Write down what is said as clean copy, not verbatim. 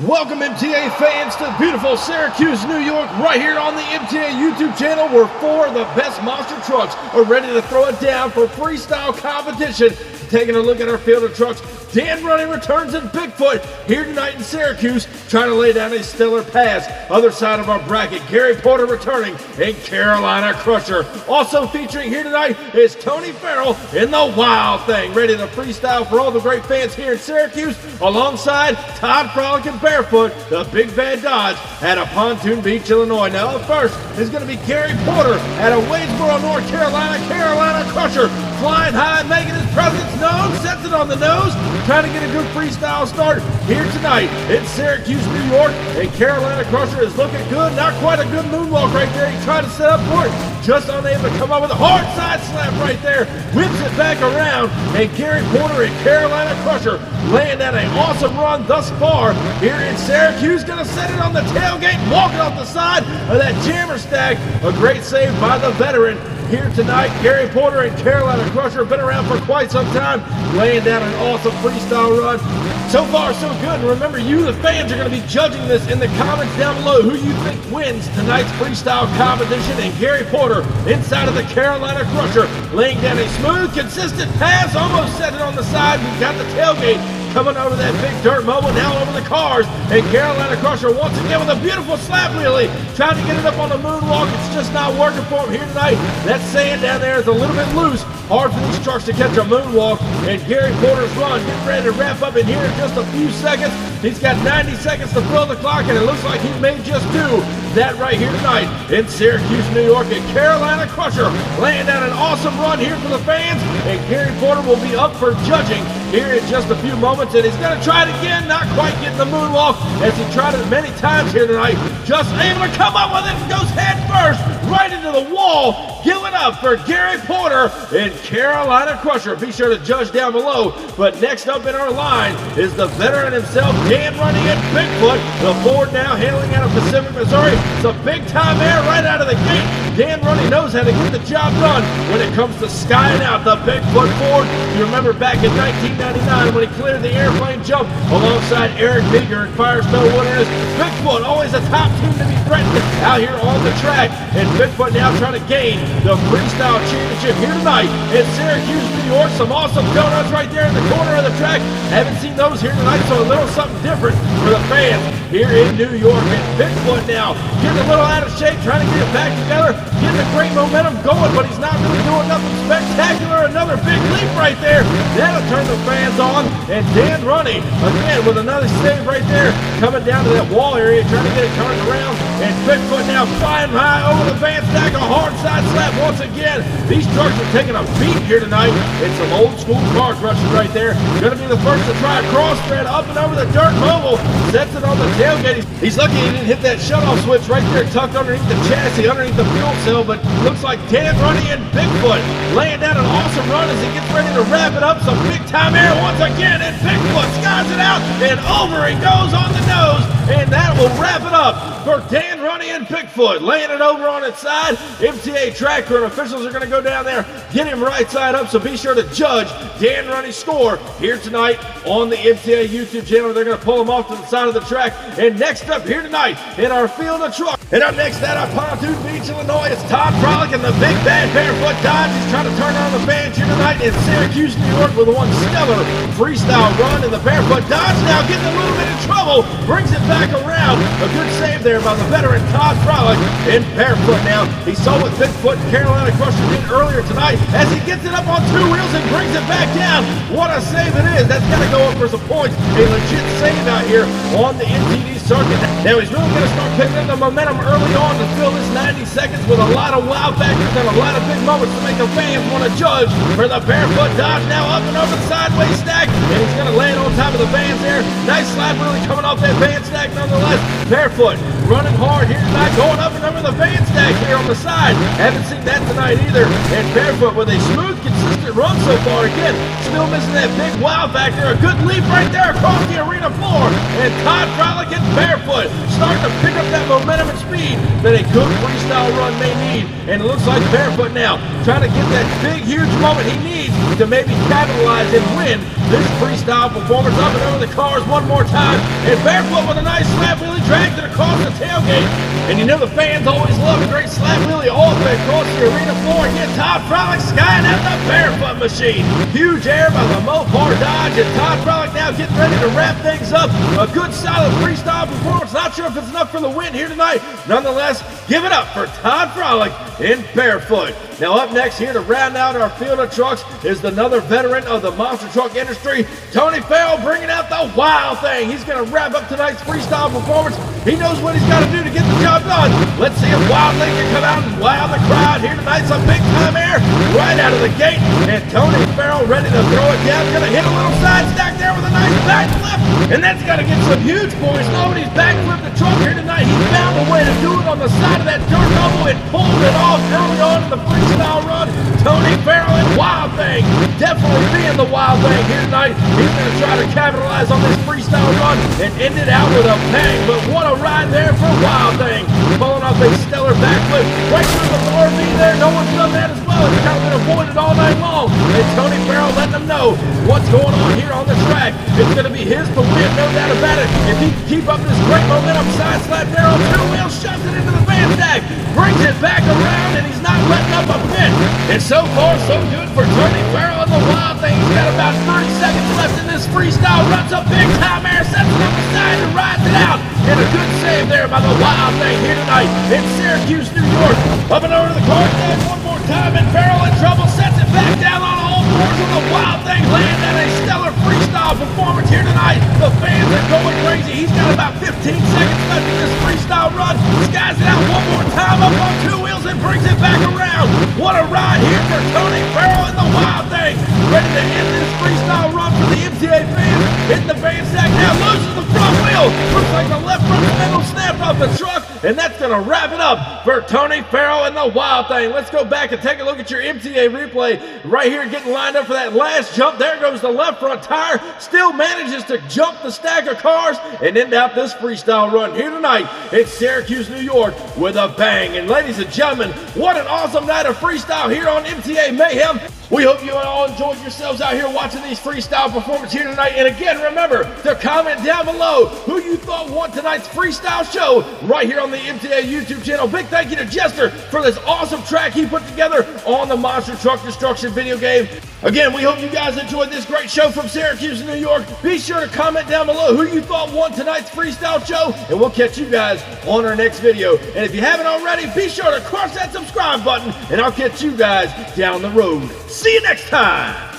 Welcome MTA fans to beautiful Syracuse, New York, right here on the MTA YouTube channel where four of the best monster trucks are ready to throw it down for freestyle competition. Taking a look at our field of trucks, Dan Running returns in Bigfoot here tonight in Syracuse, trying to lay down a stellar pass. Other side of our bracket, Gary Porter returning in Carolina Crusher. Also featuring here tonight is Tony Farrell in the Wild Thing, ready to freestyle for all the great fans here in Syracuse, alongside Todd Frolic and Barefoot, the Big Bad Dodge at a Pontoon Beach, Illinois. Now up first is going to be Gary Porter at a Waynesboro, North Carolina, Carolina Crusher, flying high, making his presence known, sets it on the nose, trying to get a good freestyle start here tonight in Syracuse, New York. And Carolina Crusher is looking good, not quite a good moonwalk right there. He tried to set up for it, just unable to come up with a hard side slap right there, whips it back around, and Gary Porter and Carolina Crusher laying at an awesome run thus far here in Syracuse. Gonna set it on the tailgate, walking off the side of that jammer stack. A great save by the veteran here tonight. Gary Porter and Carolina Crusher been around for quite some time, laying down an awesome freestyle run. So far, so good. And remember, you, the fans, are going to be judging this in the comments down below. Who you think wins tonight's freestyle competition? And Gary Porter inside of the Carolina Crusher, laying down a smooth, consistent pass, almost set it on the side. We've got the tailgate coming over that big dirt mobile, now over the cars, and Carolina Crusher once again with a beautiful slap wheelie, trying to get it up on the moonwalk. It's just not working for him here tonight. That sand down there is a little bit loose, hard for these trucks to catch a moonwalk, and Gary Porter's run getting ready to wrap up in here in just a few seconds. He's got 90 seconds to fill the clock, and it looks like he may just do that right here tonight in Syracuse, New York. And Carolina Crusher laying down an awesome run here for the fans, and Gary Porter will be up for judging here in just a few moments, and he's going to try it again, not quite getting the moonwalk as he tried it many times here tonight, just able to come up with it, goes head first right into the wall. Give it up for Gary Porter and Carolina Crusher. Be sure to judge down below. But next up in our line is the veteran himself, Dan Running in Bigfoot. The Ford now hailing out of Pacific, Missouri. It's a big time air right out of the gate. Dan Running knows how to get the job done when it comes to skying out the Bigfoot Ford. You remember back in 1999 when he cleared the airplane jump alongside Eric Meager and Firestone Wilderness. Bigfoot, always a top team to be threatened out here on the track. And Bigfoot now trying to gain the Freestyle Championship here tonight in Syracuse, New York. Some awesome donuts right there in the corner of the track. Haven't seen those here tonight, so a little something different for the fans here in New York. And Bigfoot now getting a little out of shape, trying to get it back together, getting a great momentum going, but he's not really doing nothing spectacular. Another big leap right there. That'll turn the fans on. And Dan Running, again, with another save right there, coming down to that wall area, trying to get it turned around. And Bigfoot now flying high over the van stack, a hard side slap once again. These trucks are taking a beat here tonight. It's some old school car crushing right there. Going to be the first to try a cross thread up and over the dirt mobile. Sets it on the tailgate. He's lucky he didn't hit that shutoff switch right there tucked underneath the chassis, underneath the fuel cell, but looks like Dan Running and Bigfoot laying down an awesome run as he gets ready to wrap it up. Some big time air once again, and Bigfoot skies it out and over he goes on the nose, and that will wrap it up for Dan Running and Bigfoot, laying it over on its side. MTA track crew and officials are going to go down there, get him right side up, so be sure to judge Dan Running's score here tonight on the MTA YouTube channel. They're going to pull him off to the side of the track. And next up here tonight in our field of truck, and up next at our Pontoon Beach, Illinois, it's Todd Frolic and the Big Bad Barefoot Dodge. He's trying to turn on the fans here tonight in Syracuse, New York, with one stellar freestyle run. And the Barefoot Dodge now getting a little bit in trouble, brings it back around. A good save there by the veteran Todd Frolic and Barefoot. Now he saw what Bigfoot and Carolina Crusher did earlier tonight as he gets it up on two wheels and brings it back down. What a save it is. That's got to go up for some points. A legit save out here on the MTD circuit. Now he's really going to start picking up the momentum early on to fill this 90 seconds with a lot of wow factors and a lot of big moments to make the fans want to judge for the Barefoot Dodge. Now up and over the sideways stack, and he's going to land on top of the vans there. Nice slap really coming off that van stack nonetheless. Barefoot running hard here tonight, going up and over the van stack here on the side. Haven't seen that tonight either. And Barefoot with a smooth, consistent run so far. Again, still missing that big wow factor. A good leap right there across the arena floor. And Todd Frolic and Barefoot starting to pick up that momentum and speed that a good freestyle run may need. And it looks like Barefoot now trying to get that big, huge moment he needs to maybe capitalize and win this freestyle performance. Up and over the cars one more time. And Barefoot with a nice slap wheelie, drags it across the tailgate. And you know the fans always love a great slap wheelie all the way across the arena floor. And get Todd Frolic skying out the Barefoot machine. Huge air by the Mopar Dodge. And Todd Frolic now getting ready to wrap things up. A good solid freestyle performance. Not sure if it's enough for the win here tonight. Nonetheless, give it up for Todd Frolic in Barefoot. Now up next here to round out our field of trucks is another veteran of the monster truck industry, Tony Farrell, bringing out the wild thing. He's going to wrap up tonight's freestyle performance. He knows what he's got to do to get the job done. Let's see if Wild Thing can come out and wow the crowd here tonight. Some big time air right out of the gate. And Tony Farrell ready to throw it down. Going to hit a little side stack there with a nice backflip. And that's got to get some huge points. Nobody's backflipped the truck here tonight. He found a way to do it on the side of that dirt double and pulled it off early on in the freestyle run. Tony Farrell and Wild Thing definitely being the Wild Thing here tonight. He's going to try to capitalize on this freestyle run and end it out with a bang. But what a ride there for Wild Thing. Pulling off a stellar backflip right through the RV there. No one's done that as well. It's kind of been avoided all night long. And Tony Farrell letting them know what's going on here on the track. It's going to be his to win, no doubt about it. If he can keep up this great momentum, side slap there on two wheels, shoves it into the van stack, brings it back around, and he's not letting up a bit. And so far, so good for Tony Farrell and the Wild Thing. He's got about 30 seconds left in this freestyle. Runs a big time air, sets it up the side and rides it out. And a good save there by the Wild Thing here tonight in Syracuse, New York. Up and over to the car stand one more time, and Farrell in trouble, sets it back down on all fours, and the Wild Thing landing at a stellar freestyle performance here tonight. The fans are going crazy. He's got about 15 seconds left in this freestyle run. Skies it out one more time up on two wheels and brings it back around. What a ride here for Tony Farrell and the Wild Thing. Ready to end this freestyle run for the MTA fans. Hitting the van stack now, loses the front wheel. Looks like the left front spindle snapped off the truck, and that's going to wrap it up for Tony Farrell and the Wild Thing. Let's go back and take a look at your MTA replay right here, getting lined up for that last jump. There goes the left front tire. Still manages to jump the stack of cars and end out this freestyle run here tonight in Syracuse, New York with a bang. And ladies and gentlemen, what an awesome night of freestyle here on MTA Mayhem. We hope you all enjoyed yourselves out here watching these freestyle performances here tonight. And again, remember to comment down below who you thought won tonight's freestyle show right here on the MTA YouTube channel. Big thank you to Jester for this awesome track he put together on the Monster Truck Destruction video game. Again, we hope you guys enjoyed this great show from Syracuse, New York. Be sure to comment down below who you thought won tonight's freestyle show, and we'll catch you guys on our next video. And if you haven't already, be sure to crush that subscribe button, and I'll catch you guys down the road. See you next time.